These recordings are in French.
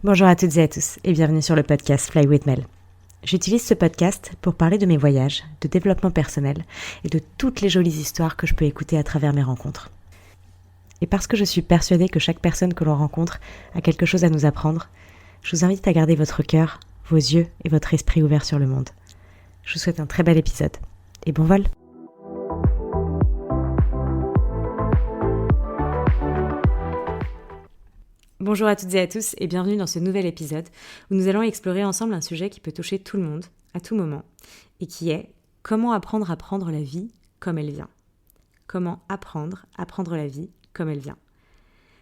Bonjour à toutes et à tous et bienvenue sur le podcast Fly with Mel. J'utilise ce podcast pour parler de mes voyages, de développement personnel et de toutes les jolies histoires que je peux écouter à travers mes rencontres. Et parce que je suis persuadée que chaque personne que l'on rencontre a quelque chose à nous apprendre, je vous invite à garder votre cœur, vos yeux et votre esprit ouverts sur le monde. Je vous souhaite un très bel épisode et bon vol! Bonjour à toutes et à tous et bienvenue dans ce nouvel épisode où nous allons explorer ensemble un sujet qui peut toucher tout le monde, à tout moment, et qui est comment apprendre à prendre la vie comme elle vient. Comment apprendre à prendre la vie comme elle vient.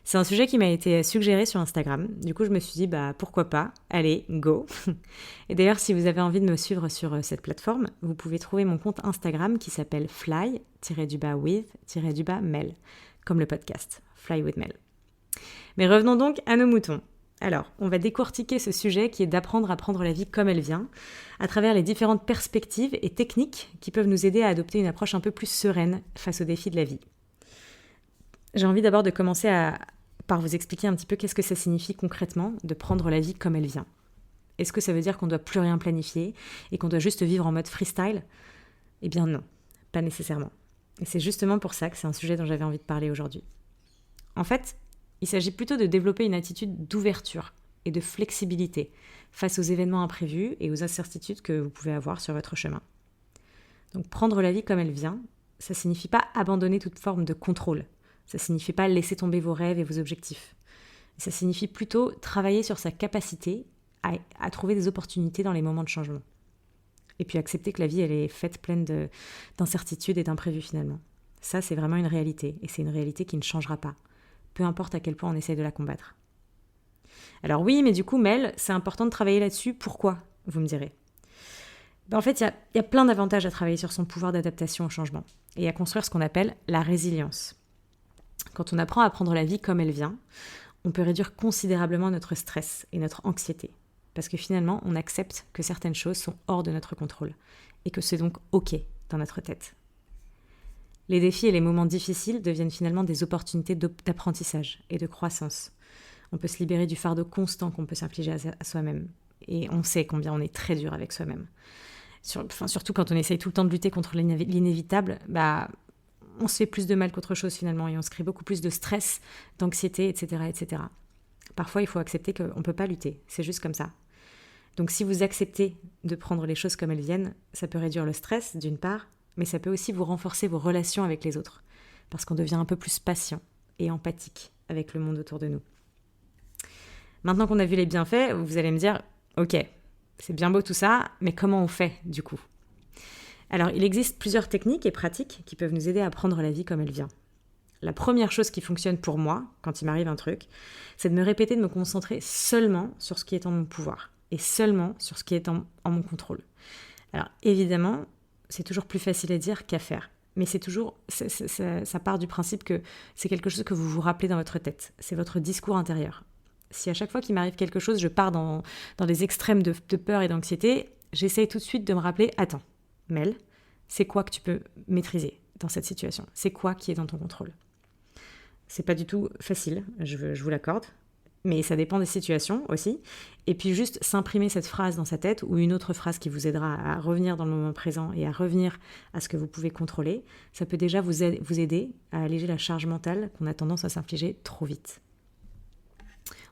C'est un sujet qui m'a été suggéré sur Instagram, du coup je me suis dit pourquoi pas, allez, go. Et d'ailleurs si vous avez envie de me suivre sur cette plateforme, vous pouvez trouver mon compte Instagram qui s'appelle fly-with-mel, comme le podcast, Fly with Mel. Mais revenons donc à nos moutons. Alors, on va décortiquer ce sujet qui est d'apprendre à prendre la vie comme elle vient, à travers les différentes perspectives et techniques qui peuvent nous aider à adopter une approche un peu plus sereine face aux défis de la vie. J'ai envie d'abord de commencer par vous expliquer un petit peu qu'est-ce que ça signifie concrètement de prendre la vie comme elle vient. Est-ce que ça veut dire qu'on ne doit plus rien planifier et qu'on doit juste vivre en mode freestyle ? Eh bien non, pas nécessairement. Et c'est justement pour ça que c'est un sujet dont j'avais envie de parler aujourd'hui. En fait, il s'agit plutôt de développer une attitude d'ouverture et de flexibilité face aux événements imprévus et aux incertitudes que vous pouvez avoir sur votre chemin. Donc prendre la vie comme elle vient, ça ne signifie pas abandonner toute forme de contrôle. Ça ne signifie pas laisser tomber vos rêves et vos objectifs. Ça signifie plutôt travailler sur sa capacité à trouver des opportunités dans les moments de changement. Et puis accepter que la vie elle est faite pleine d'incertitudes et d'imprévus finalement. Ça c'est vraiment une réalité et c'est une réalité qui ne changera pas. Peu importe à quel point on essaye de la combattre. Alors oui, mais du coup, Mel, c'est important de travailler là-dessus. Pourquoi, vous me direz ? En fait, il y a plein d'avantages à travailler sur son pouvoir d'adaptation au changement et à construire ce qu'on appelle la résilience. Quand on apprend à prendre la vie comme elle vient, on peut réduire considérablement notre stress et notre anxiété. Parce que finalement, on accepte que certaines choses sont hors de notre contrôle et que c'est donc OK dans notre tête. Les défis et les moments difficiles deviennent finalement des opportunités d'apprentissage et de croissance. On peut se libérer du fardeau constant qu'on peut s'infliger à soi-même. Et on sait combien on est très dur avec soi-même. Surtout quand on essaye tout le temps de lutter contre l'inévitable, on se fait plus de mal qu'autre chose finalement et on se crée beaucoup plus de stress, d'anxiété, etc., etc. Parfois, il faut accepter qu'on ne peut pas lutter. C'est juste comme ça. Donc si vous acceptez de prendre les choses comme elles viennent, ça peut réduire le stress d'une part, mais ça peut aussi vous renforcer vos relations avec les autres, parce qu'on devient un peu plus patient et empathique avec le monde autour de nous. Maintenant qu'on a vu les bienfaits, vous allez me dire, ok, c'est bien beau tout ça, mais comment on fait du coup ? Alors, il existe plusieurs techniques et pratiques qui peuvent nous aider à prendre la vie comme elle vient. La première chose qui fonctionne pour moi, quand il m'arrive un truc, c'est de me répéter de me concentrer seulement sur ce qui est en mon pouvoir, et seulement sur ce qui est en mon contrôle. Alors, évidemment, c'est toujours plus facile à dire qu'à faire. Mais ça part du principe que c'est quelque chose que vous vous rappelez dans votre tête. C'est votre discours intérieur. Si à chaque fois qu'il m'arrive quelque chose, je pars dans des extrêmes de peur et d'anxiété, j'essaye tout de suite de me rappeler, attends, Mel, c'est quoi que tu peux maîtriser dans cette situation ? C'est quoi qui est dans ton contrôle ? C'est pas du tout facile, je vous l'accorde. Mais ça dépend des situations aussi. Et puis juste s'imprimer cette phrase dans sa tête ou une autre phrase qui vous aidera à revenir dans le moment présent et à revenir à ce que vous pouvez contrôler, ça peut déjà vous aider à alléger la charge mentale qu'on a tendance à s'infliger trop vite.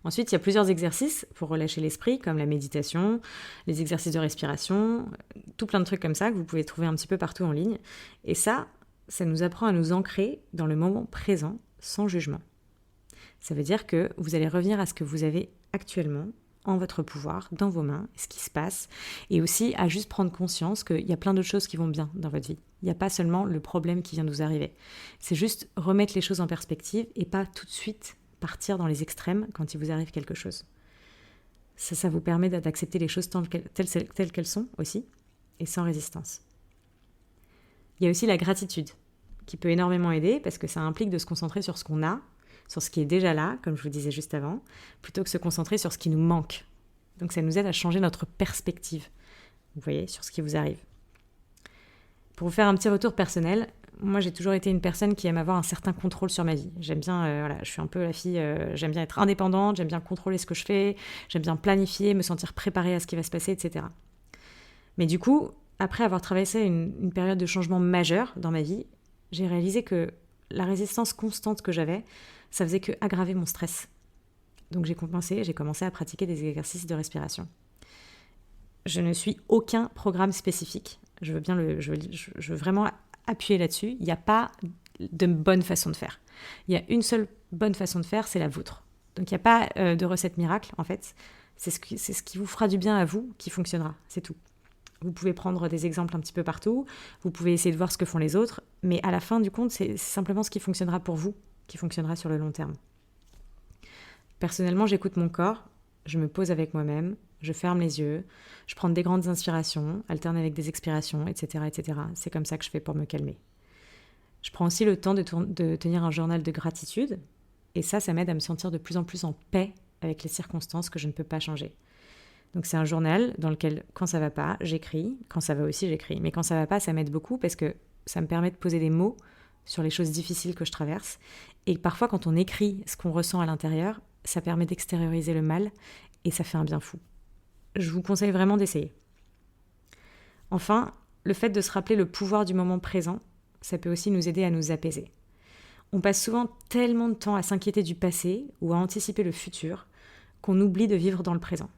Ensuite, il y a plusieurs exercices pour relâcher l'esprit, comme la méditation, les exercices de respiration, tout plein de trucs comme ça que vous pouvez trouver un petit peu partout en ligne. Et ça nous apprend à nous ancrer dans le moment présent sans jugement. Ça veut dire que vous allez revenir à ce que vous avez actuellement en votre pouvoir, dans vos mains, ce qui se passe, et aussi à juste prendre conscience qu'il y a plein d'autres choses qui vont bien dans votre vie. Il n'y a pas seulement le problème qui vient de vous arriver. C'est juste remettre les choses en perspective et pas tout de suite partir dans les extrêmes quand il vous arrive quelque chose. Ça vous permet d'accepter les choses telles qu'elles sont aussi, et sans résistance. Il y a aussi la gratitude, qui peut énormément aider, parce que ça implique de se concentrer sur ce qu'on a, sur ce qui est déjà là, comme je vous disais juste avant, plutôt que se concentrer sur ce qui nous manque. Donc ça nous aide à changer notre perspective, vous voyez, sur ce qui vous arrive. Pour vous faire un petit retour personnel, moi j'ai toujours été une personne qui aime avoir un certain contrôle sur ma vie. J'aime bien, je suis un peu la fille, j'aime bien être indépendante, j'aime bien contrôler ce que je fais, j'aime bien planifier, me sentir préparée à ce qui va se passer, etc. Mais du coup, après avoir traversé une période de changement majeur dans ma vie, j'ai réalisé que la résistance constante que j'avais, ça faisait que aggraver mon stress. Donc j'ai commencé à pratiquer des exercices de respiration. Je ne suis aucun programme spécifique. Je veux vraiment appuyer là-dessus. Il n'y a pas de bonne façon de faire. Il y a une seule bonne façon de faire, c'est la vôtre. Donc il n'y a pas de recette miracle, en fait. C'est ce qui vous fera du bien à vous qui fonctionnera, c'est tout. Vous pouvez prendre des exemples un petit peu partout, vous pouvez essayer de voir ce que font les autres, mais à la fin du compte, c'est simplement ce qui fonctionnera pour vous, qui fonctionnera sur le long terme. Personnellement, j'écoute mon corps, je me pose avec moi-même, je ferme les yeux, je prends des grandes inspirations, alterne avec des expirations, etc., etc. C'est comme ça que je fais pour me calmer. Je prends aussi le temps de tenir un journal de gratitude, et ça m'aide à me sentir de plus en plus en paix avec les circonstances que je ne peux pas changer. Donc c'est un journal dans lequel, quand ça va pas, j'écris, quand ça va aussi, j'écris. Mais quand ça va pas, ça m'aide beaucoup parce que ça me permet de poser des mots sur les choses difficiles que je traverse. Et parfois, quand on écrit ce qu'on ressent à l'intérieur, ça permet d'extérioriser le mal et ça fait un bien fou. Je vous conseille vraiment d'essayer. Enfin, le fait de se rappeler le pouvoir du moment présent, ça peut aussi nous aider à nous apaiser. On passe souvent tellement de temps à s'inquiéter du passé ou à anticiper le futur qu'on oublie de vivre dans le présent.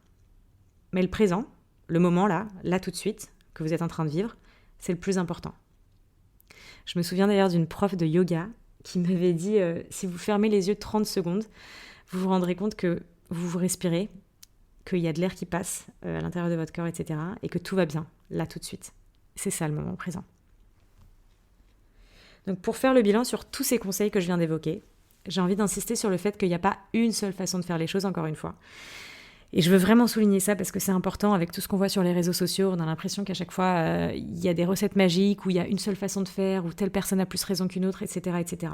Mais le présent, le moment là tout de suite, que vous êtes en train de vivre, c'est le plus important. Je me souviens d'ailleurs d'une prof de yoga qui m'avait dit si vous fermez les yeux 30 secondes, vous vous rendrez compte que vous respirez, qu'il y a de l'air qui passe à l'intérieur de votre corps, etc. et que tout va bien, là tout de suite. C'est ça le moment présent. Donc pour faire le bilan sur tous ces conseils que je viens d'évoquer, j'ai envie d'insister sur le fait qu'il n'y a pas une seule façon de faire les choses, encore une fois. Et je veux vraiment souligner ça parce que c'est important. Avec tout ce qu'on voit sur les réseaux sociaux, on a l'impression qu'à chaque fois, il y a des recettes magiques, où il y a une seule façon de faire, où telle personne a plus raison qu'une autre, etc., etc.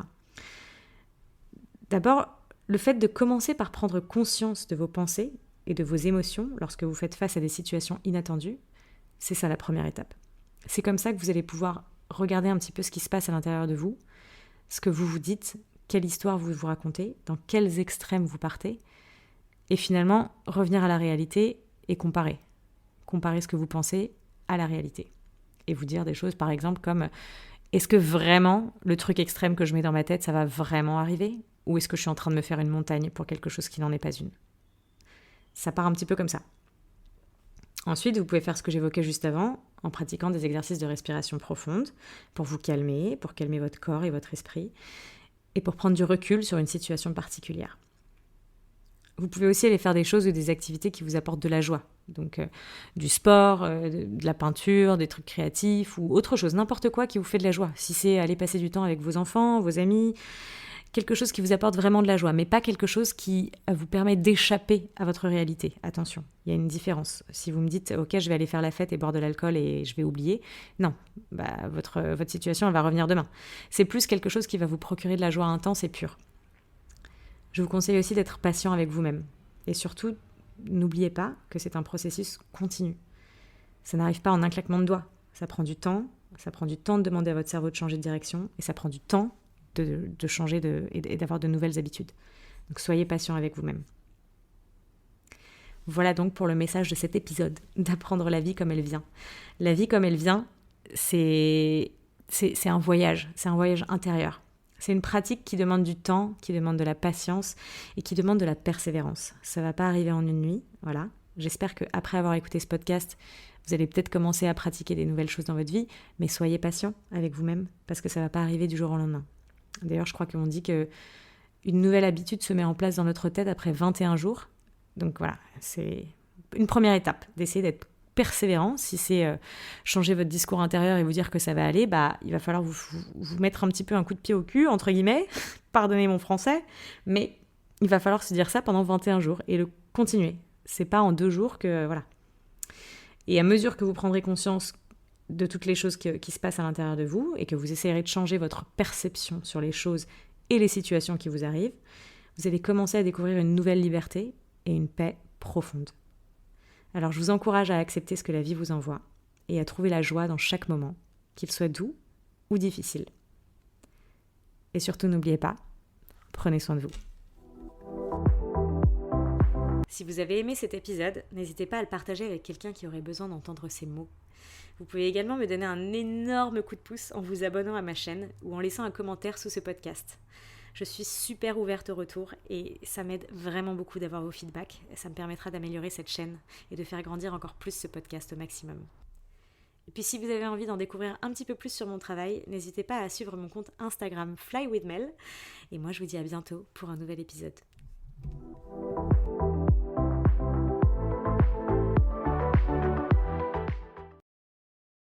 D'abord, le fait de commencer par prendre conscience de vos pensées et de vos émotions lorsque vous faites face à des situations inattendues, c'est ça la première étape. C'est comme ça que vous allez pouvoir regarder un petit peu ce qui se passe à l'intérieur de vous, ce que vous vous dites, quelle histoire vous vous racontez, dans quels extrêmes vous partez, et finalement revenir à la réalité et comparer. Comparer ce que vous pensez à la réalité. Et vous dire des choses par exemple comme est-ce que vraiment le truc extrême que je mets dans ma tête, ça va vraiment arriver ? Ou est-ce que je suis en train de me faire une montagne pour quelque chose qui n'en est pas une ? Ça part un petit peu comme ça. Ensuite, vous pouvez faire ce que j'évoquais juste avant, en pratiquant des exercices de respiration profonde pour vous calmer, pour calmer votre corps et votre esprit, et pour prendre du recul sur une situation particulière. Vous pouvez aussi aller faire des choses ou des activités qui vous apportent de la joie. Donc du sport, de la peinture, des trucs créatifs ou autre chose, n'importe quoi qui vous fait de la joie. Si c'est aller passer du temps avec vos enfants, vos amis, quelque chose qui vous apporte vraiment de la joie, mais pas quelque chose qui vous permet d'échapper à votre réalité. Attention, il y a une différence. Si vous me dites « Ok, je vais aller faire la fête et boire de l'alcool et je vais oublier », non, votre situation elle va revenir demain. C'est plus quelque chose qui va vous procurer de la joie intense et pure. Je vous conseille aussi d'être patient avec vous-même. Et surtout, n'oubliez pas que c'est un processus continu. Ça n'arrive pas en un claquement de doigts. Ça prend du temps de demander à votre cerveau de changer de direction, et ça prend du temps de changer et d'avoir de nouvelles habitudes. Donc soyez patient avec vous-même. Voilà donc pour le message de cet épisode, d'apprendre la vie comme elle vient. La vie comme elle vient, c'est un voyage intérieur. C'est une pratique qui demande du temps, qui demande de la patience et qui demande de la persévérance. Ça ne va pas arriver en une nuit, voilà. J'espère qu'après avoir écouté ce podcast, vous allez peut-être commencer à pratiquer des nouvelles choses dans votre vie, mais soyez patient avec vous-même parce que ça ne va pas arriver du jour au lendemain. D'ailleurs, je crois qu'on dit qu'une nouvelle habitude se met en place dans notre tête après 21 jours. Donc voilà, c'est une première étape d'essayer d'être persévérant. Si c'est changer votre discours intérieur et vous dire que ça va aller, il va falloir vous mettre un petit peu un coup de pied au cul, entre guillemets, pardonnez mon français, mais il va falloir se dire ça pendant 21 jours et le continuer. C'est pas en 2 jours que... voilà. Et à mesure que vous prendrez conscience de toutes les choses qui se passent à l'intérieur de vous et que vous essayerez de changer votre perception sur les choses et les situations qui vous arrivent, vous allez commencer à découvrir une nouvelle liberté et une paix profonde. Alors je vous encourage à accepter ce que la vie vous envoie et à trouver la joie dans chaque moment, qu'il soit doux ou difficile. Et surtout, n'oubliez pas, prenez soin de vous. Si vous avez aimé cet épisode, n'hésitez pas à le partager avec quelqu'un qui aurait besoin d'entendre ces mots. Vous pouvez également me donner un énorme coup de pouce en vous abonnant à ma chaîne ou en laissant un commentaire sous ce podcast. Je suis super ouverte au retour et ça m'aide vraiment beaucoup d'avoir vos feedbacks. Ça me permettra d'améliorer cette chaîne et de faire grandir encore plus ce podcast au maximum. Et puis si vous avez envie d'en découvrir un petit peu plus sur mon travail, n'hésitez pas à suivre mon compte Instagram Fly with Mel. Et moi je vous dis à bientôt pour un nouvel épisode.